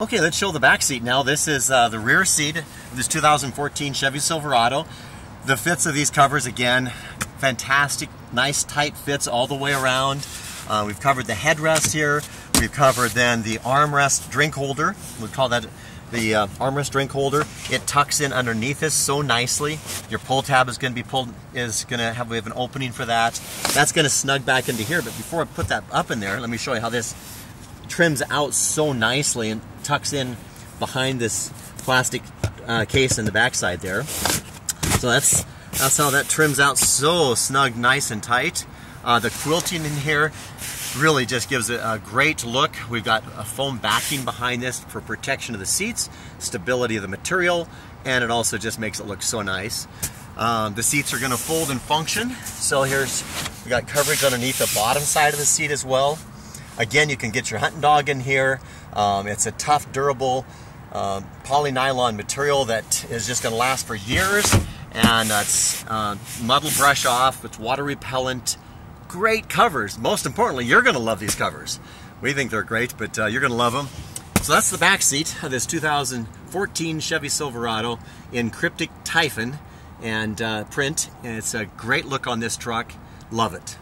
Okay, let's show the back seat now. This is the rear seat of this 2014 Chevy Silverado. The fits of these covers, again, fantastic, nice tight fits all the way around. We've covered the headrest here. We've covered then the armrest drink holder. We call that the armrest drink holder. It tucks in underneath this so nicely. Your pull tab is going to be pulled, we have an opening for that. That's going to snug back into here. But before I put that up in there, let me show you how this trims out so nicely and tucks in behind this plastic case in the backside there. So that's how that trims out so snug, nice and tight. The quilting in here really just gives it a great look. We've got a foam backing behind this for protection of the seats, stability of the material, and it also just makes it look so nice. The seats are going to fold and function. So we got coverage underneath the bottom side of the seat as well. Again, you can get your hunting dog in here. It's a tough, durable polynylon material that is just going to last for years, and it's mud will brush off. It's water repellent. Great covers. Most importantly, you're going to love these covers. We think they're great, but you're going to love them. So that's the back seat of this 2014 Chevy Silverado in Kryptek Typhon and print, and it's a great look on this truck. Love it.